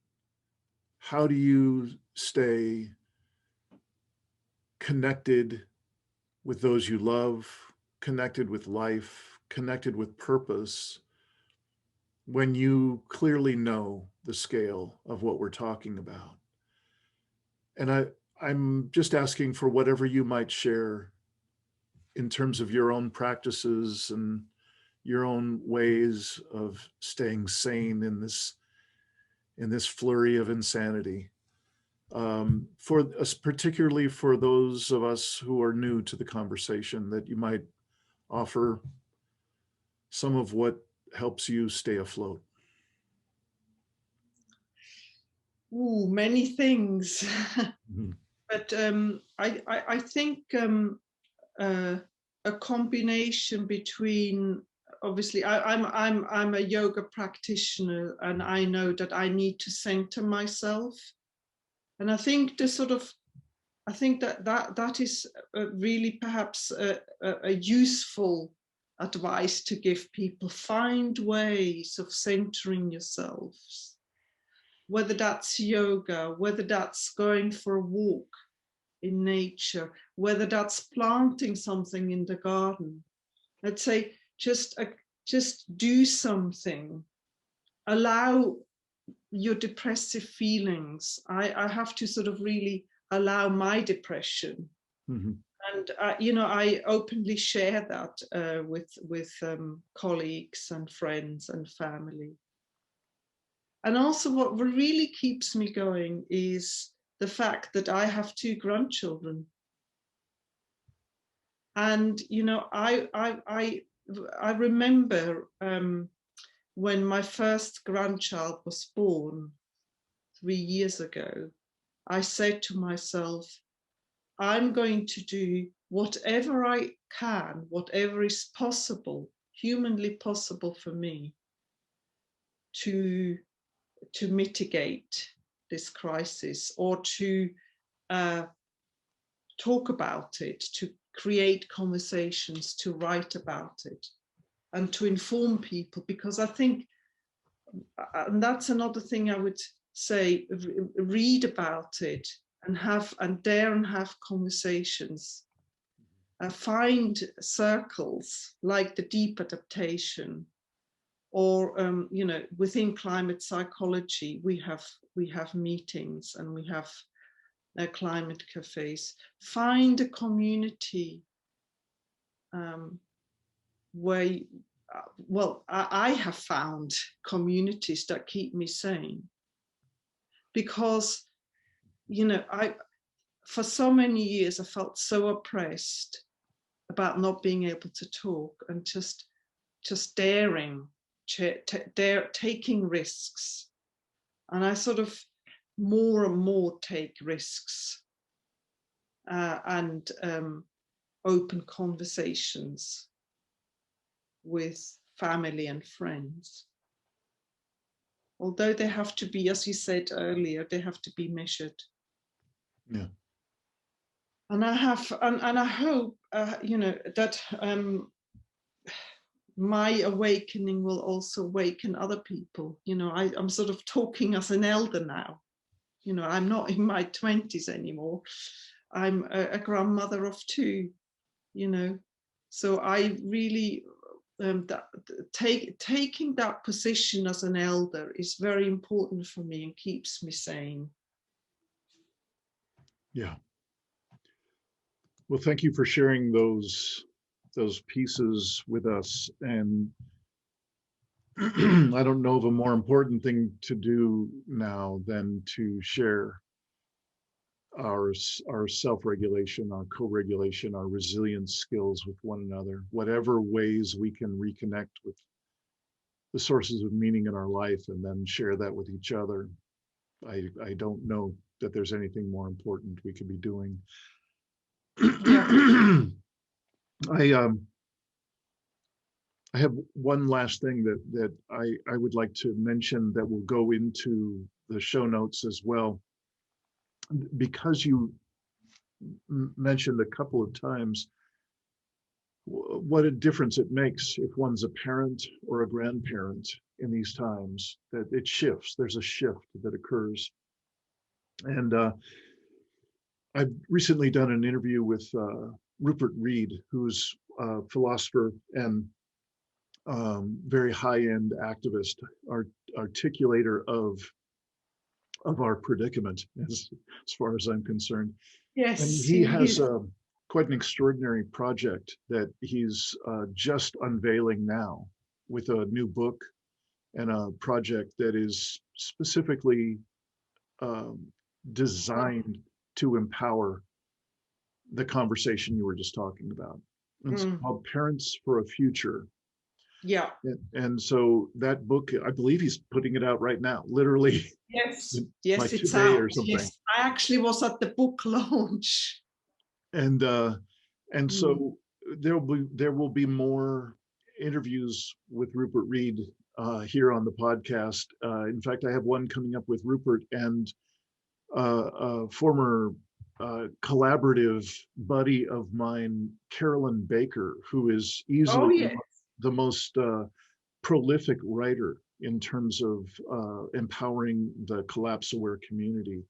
How do you stay connected with those you love, connected with life, connected with purpose, when you clearly know the scale of what we're talking about? And I'm just asking for whatever you might share in terms of your own practices and your own ways of staying sane in this flurry of insanity. for us, particularly for those of us who are new to the conversation, that you might offer some of what helps you stay afloat? Ooh, many things. Mhm. But I think a combination between, obviously I'm a yoga practitioner, and I know that I need to center myself, and I think that is really perhaps a useful advice to give people. Find ways of centering yourselves, whether that's yoga, whether that's going for a walk in nature, whether that's planting something in the garden. Let's say just do something. Allow your depressive feelings. I have to sort of really allow my depression, Mhm. and I openly share that with colleagues and friends and family. And also, what really keeps me going is the fact that I have 2 grandchildren. And I remember when my first grandchild was born 3 years ago. I said to myself, I'm going to do whatever I can, whatever is possible, humanly possible for me, to mitigate this crisis, or to talk about it, to create conversations, to write about it, and to inform people. Because I think, and that's another thing I would say, read about it and dare and have conversations. Find circles like the deep adaptation, or within climate psychology, we have meetings, and we have climate cafes. Find a community where, I have found communities that keep me sane, because for so many years I felt so oppressed about not being able to talk, and just daring, taking risks. And I sort of more and more take risks, and open conversations with family and friends. Although they have to be, as you said earlier, they have to be measured. Yeah. And I hope, that my awakening will also awaken other people. I'm sort of talking as an elder now. I'm not in my 20s anymore. I'm a grandmother of 2, so I really, taking that position as an elder is very important for me and keeps me sane. Yeah. Well, thank you for sharing those pieces with us. And I don't know of a more important thing to do now than to share our self-regulation, our co-regulation, our resilience skills with one another, whatever ways we can reconnect with the sources of meaning in our life, and then share that with each other. I don't know that there's anything more important we could be doing. Yeah. I have one last thing that I would like to mention that will go into the show notes as well, because you mentioned a couple of times what a difference it makes if one's a parent or a grandparent in these times, that it shifts. There's a shift that occurs. And I've recently done an interview with Rupert Reed, who's a philosopher and very high-end activist, articulator of our predicament, as far as I'm concerned. And Yes, he has he. quite an extraordinary project that he's just unveiling now, with a new book and a project that is specifically designed to empower the conversation you were just talking about. And it's Mm. called Parents for a Future. Yeah. And so that book, I believe he's putting it out right now, literally Yes. like Yes, it's today or out. something. Yes, I actually was at the book launch. And Mm. so there will be more interviews with Rupert Reed here on the podcast. In fact, I have one coming up with Rupert and a former collaborative buddy of mine, Carolyn Baker, who is Oh, easily yes. the most prolific writer in terms of empowering the collapse aware community.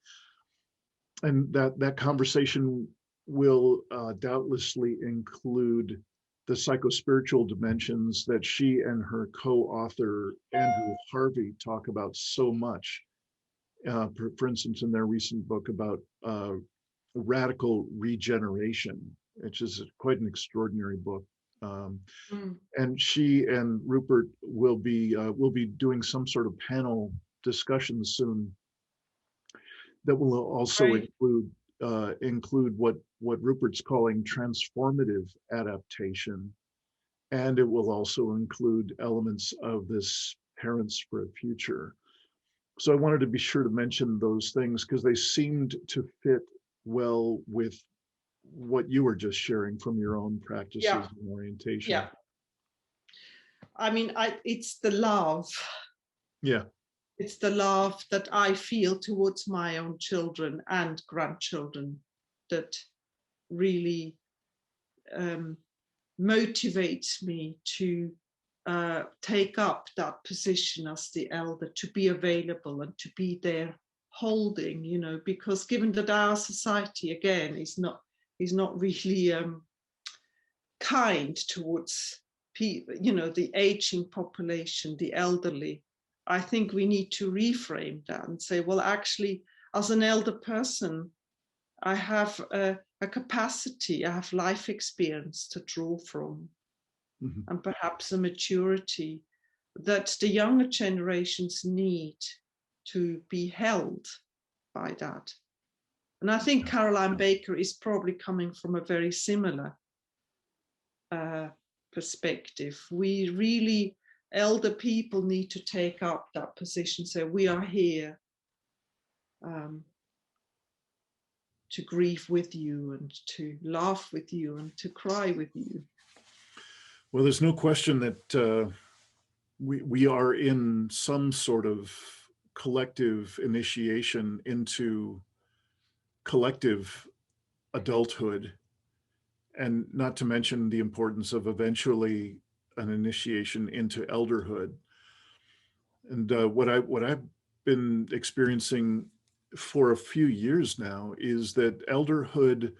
And that conversation will doubtlessly include the psychospiritual dimensions that she and her co-author Andrew Harvey talk about so much. For instance, in their recent book about radical regeneration, which is quite an extraordinary book. Um, Mm. and she and Rupert will be doing some sort of panel discussion soon that will also Great. include what Rupert's calling transformative adaptation, and it will also include elements of this Parents for a Future. So I wanted to be sure to mention those things because they seemed to fit well with what you were just sharing from your own Yeah. practices and orientation. Yeah. I mean, it's the love. Yeah. It's the love that I feel towards my own children and grandchildren that really um, motivates me to take up that position as the elder, to be available and to be there holding, because given that our society again is not really kind towards people, the aging population, the elderly. I think we need to reframe that and say, well, actually, as an elder person, I have a capacity, I have life experience to draw from, Mhm. and perhaps a maturity that the younger generations need to be held by that. And I think Caroline Baker is probably coming from a very similar perspective. We really, elder people need to take up that position, so we are here to grieve with you and to laugh with you and to cry with you. Well, there's no question that we are in some sort of collective initiation into collective adulthood, and not to mention the importance of eventually an initiation into elderhood. And what I've been experiencing for a few years now is that elderhood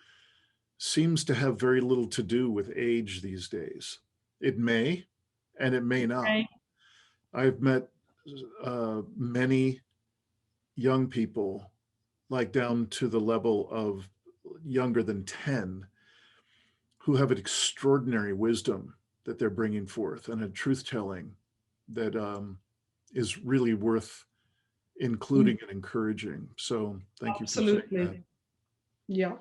seems to have very little to do with age these days. It may, and it may not. Okay. I've met many young people, like down to the level of younger than 10, who have an extraordinary wisdom that they're bringing forth and a truth telling that is really worth including and encouraging. So thank you for saying that. Absolutely. Yeah.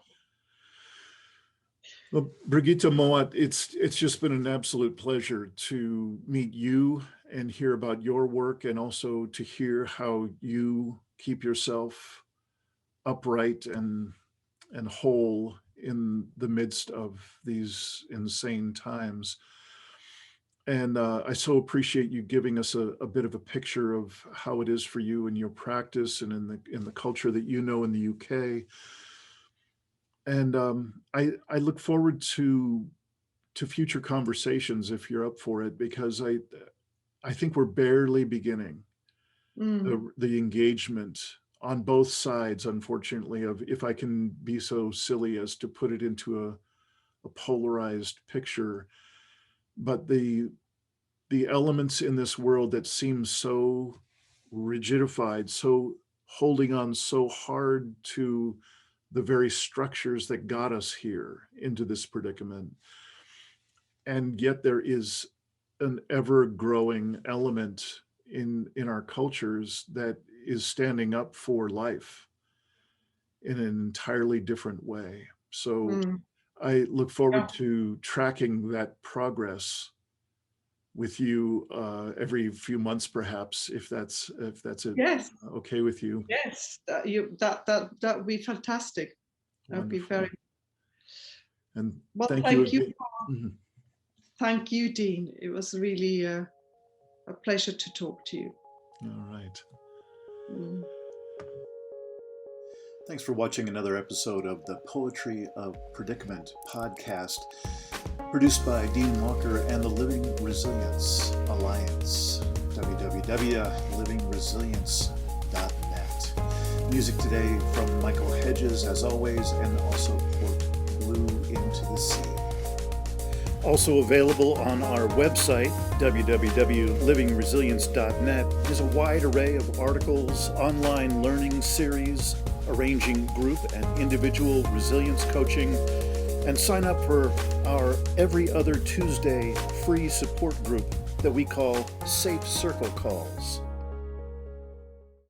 Well, Brigitta Mowat, it's just been an absolute pleasure to meet you and hear about your work, and also to hear how you keep yourself upright and whole in the midst of these insane times. And I so appreciate you giving us a bit of a picture of how it is for you in your practice and in the culture that you know in the UK. And I look forward to future conversations if you're up for it, because I think we're barely beginning Mm. the engagement on both sides, unfortunately, of, if I can be so silly as to put it into a polarized picture. But the elements in this world that seem so rigidified, so holding on so hard to the very structures that got us here into this predicament. And yet there is an ever growing element in our cultures that is standing up for life. in an entirely different way. So Mm. I look Yeah. forward to tracking that progress with you every few months, perhaps, if that's Yes. okay with you. Yes. That would be fantastic. That would be Wonderful. very And well. thank you Thank you. again. Mhm. Thank you, Dean. It was really a pleasure to talk to you. All right. Mm. Thanks for watching another episode of the Poetry of Predicament podcast, produced by Dean Walker and the Living Resilience Alliance, www.livingresilience.net. Music today from Michael Hedges, as always, and also Port Blue Into the Sea. Also available on our website, www.livingresilience.net, is a wide array of articles, online learning series, arranging group and individual resilience coaching, and sign up for our every other Tuesday free support group that we call Safe Circle Calls.